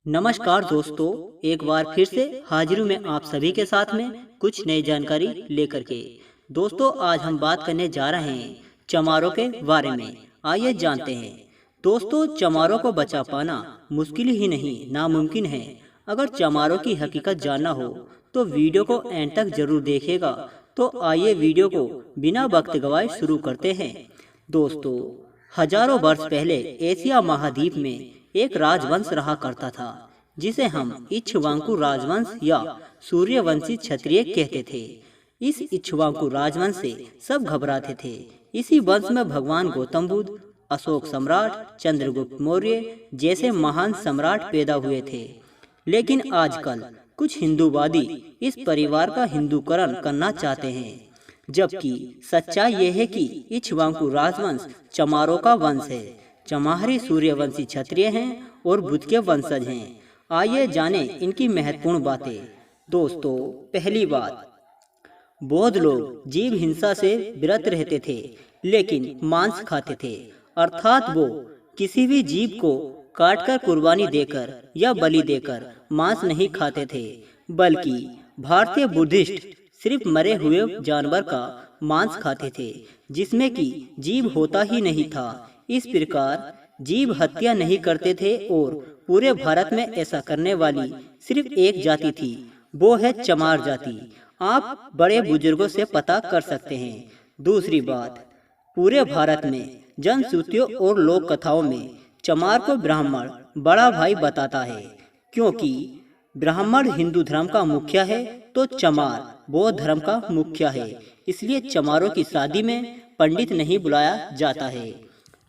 नमस्कार दोस्तों, एक बार फिर से हाजिर हूँ मैं आप सभी के साथ में कुछ नई जानकारी लेकर के। दोस्तों, आज हम बात करने जा रहे हैं चमारों के बारे में। आइए जानते हैं। दोस्तों, चमारों को बचा पाना मुश्किल ही नहीं, नामुमकिन है। अगर चमारों की हकीकत जानना हो तो वीडियो को एंड तक जरूर देखिएगा। तो आइए वीडियो को बिना वक्त गवाए शुरू करते हैं। दोस्तों, हजारों वर्ष पहले एशिया महाद्वीप में एक राजवंश रहा करता था, जिसे हम इक्ष्वाकु राजवंश या सूर्यवंशी क्षत्रिय कहते थे। इस इक्ष्वाकु राजवंश से सब घबराते थे। इसी वंश में भगवान गौतम बुद्ध, अशोक सम्राट, चंद्रगुप्त मौर्य जैसे महान सम्राट पैदा हुए थे। लेकिन आजकल कुछ हिंदूवादी इस परिवार का हिंदूकरण करना चाहते हैं, जबकि सच्चाई यह है कि इक्ष्वाकु राजवंश चमारों का वंश है। चमारी सूर्यवंशी क्षत्रिय हैं और बुद्ध के वंशज हैं। आइए जानें इनकी महत्वपूर्ण बातें। दोस्तों, पहली बात, बौद्ध लोग जीव हिंसा से विरत रहते थे, लेकिन मांस खाते थे। अर्थात वो किसी भी जीव को काटकर कुर्बानी देकर या बलि देकर मांस नहीं खाते थे, बल्कि भारतीय बुद्धिस्ट सिर्फ मरे हुए जानवर का मांस खाते थे, जिसमें कि जीव होता ही नहीं था। इस प्रकार जीव हत्या नहीं करते थे और पूरे भारत में ऐसा करने वाली सिर्फ एक जाति थी, वो है चमार जाति। आप बड़े बुजुर्गों से पता कर सकते हैं। दूसरी बात, पूरे भारत में जनश्रुतियों और लोक कथाओं में चमार को ब्राह्मण बड़ा भाई बताता है। क्योंकि ब्राह्मण हिंदू धर्म का मुखिया है तो चमार बौद्ध धर्म का मुखिया है, इसलिए चमारों की शादी में पंडित नहीं बुलाया जाता है।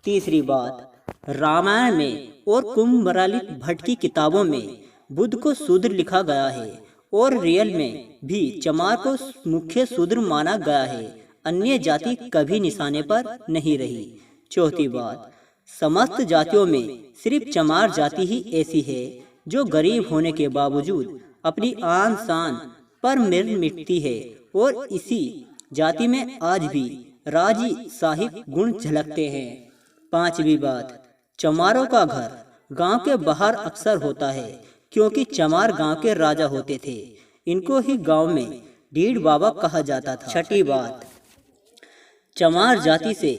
तीसरी बात, रामायण में और कुम्भरालिक भट्ट की किताबों में बुद्ध को शूद्र लिखा गया है और रियल में भी चमार को मुख्य शूद्र माना गया है। अन्य जाति कभी निशाने पर नहीं रही। चौथी बात, समस्त जातियों में सिर्फ चमार जाति ही ऐसी है जो गरीब होने के बावजूद अपनी आन शान पर मिटती है, और इसी जाति में आज भी राजी साहिब गुण झलकते हैं। पांचवी बात, चमारों का घर गांव के बाहर अक्सर होता है, क्योंकि चमार गांव के राजा होते थे। इनको ही गांव में डीड बाबा कहा जाता था। छठी बात, चमार जाति से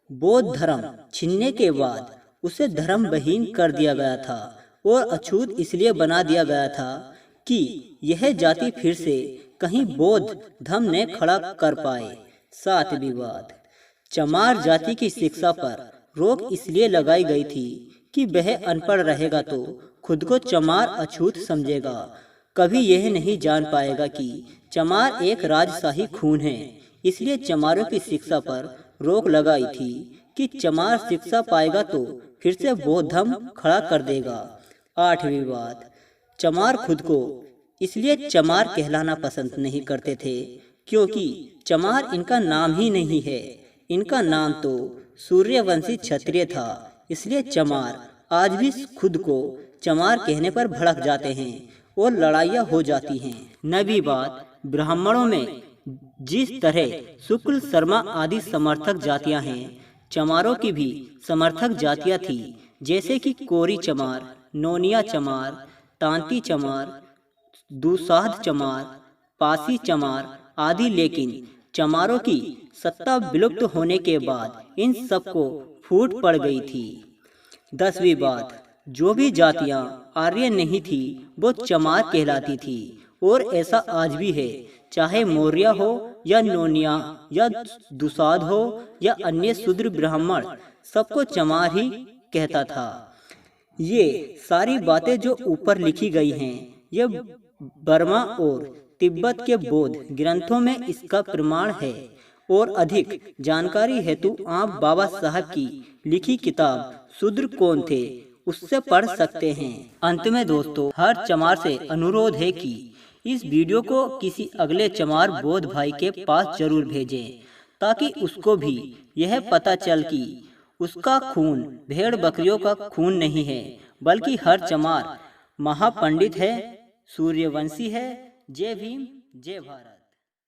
बौद्ध धर्म छीनने के बाद उसे धर्म विहीन कर दिया गया था और अछूत इसलिए बना दिया गया था कि यह जाति फिर से कहीं बौद्ध धर्म ने खड़ा कर पाए। सातवीं बात, चमार जाति की शिक्षा पर रोक इसलिए लगाई गई थी कि वह अनपढ़ रहेगा तो खुद को चमार अछूत समझेगा, कभी यह नहीं जान पाएगा कि चमार एक राजशाही खून है। इसलिए चमारों की शिक्षा पर रोक लगाई थी कि चमार शिक्षा पाएगा तो फिर से बौद्ध धर्म खड़ा कर देगा। आठवीं बात, चमार खुद को इसलिए चमार कहलाना पसंद नहीं करते थे क्योंकि चमार इनका नाम ही नहीं है। इनका नाम तो सूर्यवंशी क्षत्रिय था, इसलिए चमार आज भी खुद को चमार कहने पर भड़क जाते हैं और लड़ाइयाँ हो जाती हैं। नवीं बात, ब्राह्मणों में जिस तरह शुक्ल शर्मा आदि समर्थक जातियां हैं, चमारों की भी समर्थक जातियां थी, जैसे कि कोरी चमार, नोनिया चमार, तांती चमार, दुसाध चमार, पासी चमार आदि। लेकिन चमारों की सत्ता विलुप्त होने के बाद इन सबको फूट पड़ गई थी। 10वीं बात, जो भी जातियां आर्य नहीं थी वो चमार कहलाती थी, और ऐसा आज भी है, चाहे मौर्य हो या नोनिया या दुसाध हो या अन्य शूद्र ब्राह्मण, सबको चमार ही कहता था। ये सारी बातें जो ऊपर लिखी गई हैं, ये बर्मा और तिब्बत के बौद्ध ग्रंथों में इसका प्रमाण है, और अधिक जानकारी हेतु आप बाबा साहब की लिखी किताब शूद्र कौन थे उससे पढ़ सकते हैं। अंत में दोस्तों, हर चमार से अनुरोध है कि इस वीडियो को किसी अगले चमार बौद्ध भाई के पास जरूर भेजें, ताकि उसको भी यह पता चल कि उसका खून भेड़ बकरियों का खून नहीं है, बल्कि हर चमार महापंडित है, सूर्यवंशी है। जय भीम, जय भारत।